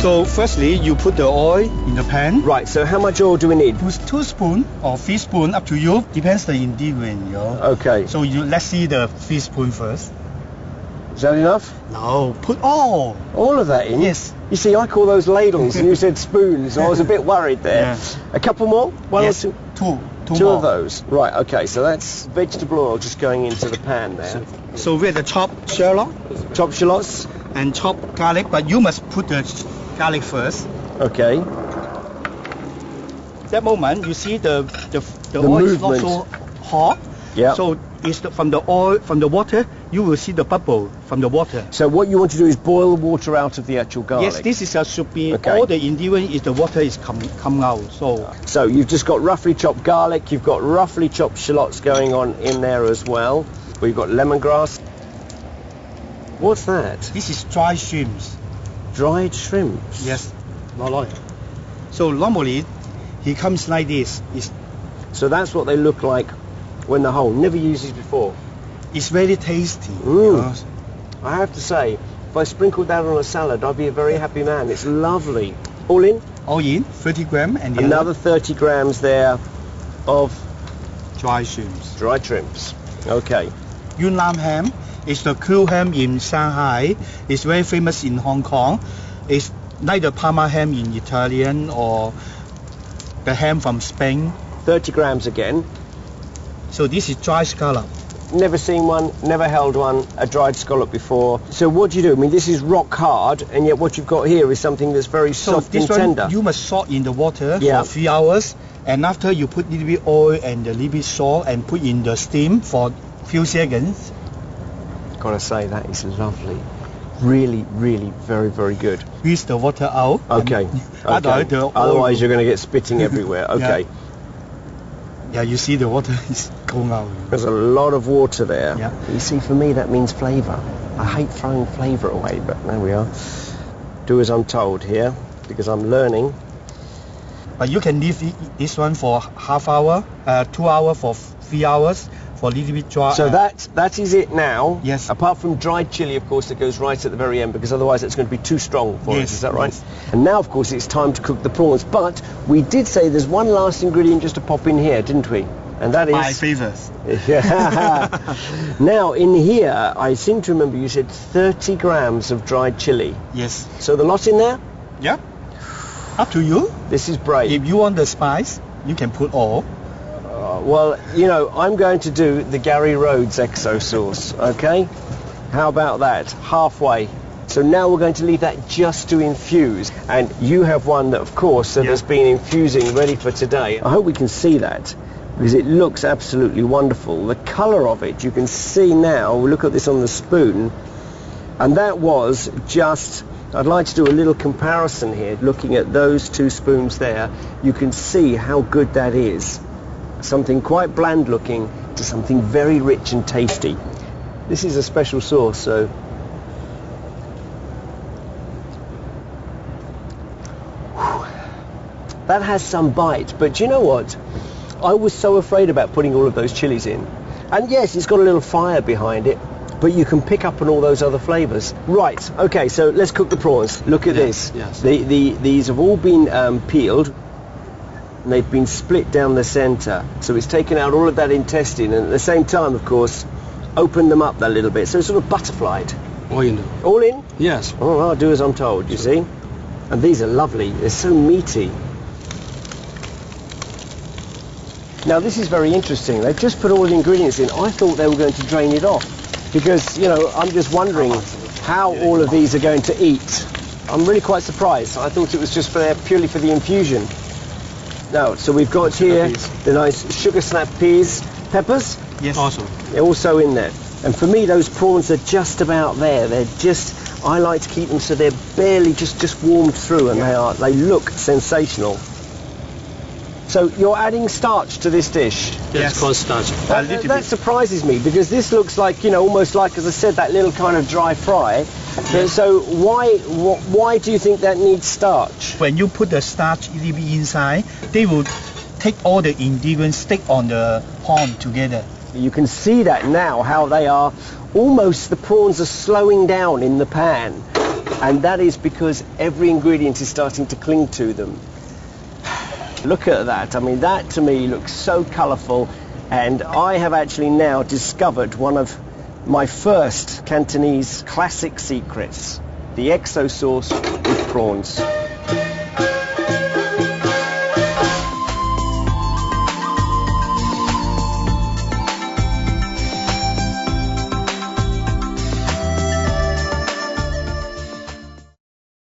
So firstly, you put the oil in the pan. Right, so how much oil do we need? 2 spoons or 3 spoons, up to you. Depends the ingredient, you know. Okay. So let's see the 3 spoons first. Is that enough? No, put all. All of that in? Yes. You see, I call those ladles and you said spoons, so I was a bit worried there. Yeah. A couple more? One yes, or two? Two of those. Right, okay, so that's vegetable oil just going into the pan there. So we're the chopped shallot Chopped shallots? and chopped garlic, but you must put the garlic first. Okay. That moment, you see the oil is not so hot. Yeah. So it's from the oil, from the water, you will see the bubble from the water. So what you want to do is boil the water out of the actual garlic? Yes, this is should be, okay. all the ingredient is the water is come out. So you've just got roughly chopped garlic, you've got roughly chopped shallots going on in there as well. We've got lemongrass. What's that? This is dried shrimps. Dried shrimps? Yes. So normally, he comes like this. So that's what they look like when they're whole. Never used these before. It's very tasty. I have to say, if I sprinkled that on a salad, I'd be a very happy man. It's lovely. All in? All in, 30 grams. And another 30 grams there of dried shrimps. Dried shrimps. Okay. Yunnan ham is the cool ham in Shanghai. It's very famous in Hong Kong. It's like the Parma ham in Italian or the ham from Spain. 30 grams again. So this is dried scallop. Never seen one, never held one, a dried scallop before. So what do you do? I mean, this is rock hard, and yet what you've got here is something that's very soft and tender. You must soak in the water for 3 hours, and after you put a little bit oil and a little bit salt and put in the steam for a few seconds. Gotta say, that is lovely. Really, really very, very good. Squeeze the water out. Okay. Otherwise you're going to get spitting everywhere. Okay. Yeah, you see the water is going out. There's a lot of water there. Yeah. You see, for me that means flavour. I hate throwing flavour away, but there we are. Do as I'm told here, because I'm learning. But you can leave this one for half hour, 2 hours for 3 hours, for a little bit dry. So that is it now. Yes. Apart from dried chili, of course, that goes right at the very end, because otherwise it's going to be too strong for us. Is that right? Yes. And now, of course, it's time to cook the prawns. But we did say there's one last ingredient just to pop in here, didn't we? And that is my favourite. Now, in here, I seem to remember you said 30 grams of dried chili. Yes. So the lot in there? Yeah. Up to you. This is brave. If you want the spice, you can put all. Well, you know, I'm going to do the Gary Rhodes exo sauce, okay? How about that? Halfway. So now we're going to leave that just to infuse. And you have one that, of course, that has been infusing ready for today. I hope we can see that, because it looks absolutely wonderful. The colour of it, you can see now. We'll look at this on the spoon. And that was just... I'd like to do a little comparison here. Looking at those 2 spoons there, you can see how good that is. Something quite bland looking to something very rich and tasty. This is a special sauce, so... That has some bite, but do you know what? I was so afraid about putting all of those chilies in. And yes, it's got a little fire behind it, but you can pick up on all those other flavours. Right, okay, so let's cook the prawns. Look at this. Yes. These have all been peeled, and they've been split down the centre. So it's taken out all of that intestine, and at the same time, of course, opened them up a little bit. So it's sort of butterflied. All in. All in? Yes. Oh, I'll do as I'm told, you see. And these are lovely. They're so meaty. Now, this is very interesting. They've just put all the ingredients in. I thought they were going to drain it off, because, you know, I'm just wondering how all of these are going to eat. I'm really quite surprised. I thought it was just purely for the infusion. Now, so we've got here the nice sugar snap peas, peppers. Yes. Awesome. They're also in there. And for me, those prawns are just about there. They're just, I like to keep them so they're barely just warmed through, and they look sensational. So you're adding starch to this dish? Yes, corn starch. That surprises me, because this looks like, you know, almost like, as I said, that little kind of dry fry. Yes. So why do you think that needs starch? When you put the starch a little bit inside, they will take all the ingredients, stick on the prawn together. You can see that now, how they are almost, the prawns are slowing down in the pan. And that is because every ingredient is starting to cling to them. Look at that. I mean, that to me looks so colourful, and I have actually now discovered one of my first Cantonese classic secrets, the XO sauce with prawns.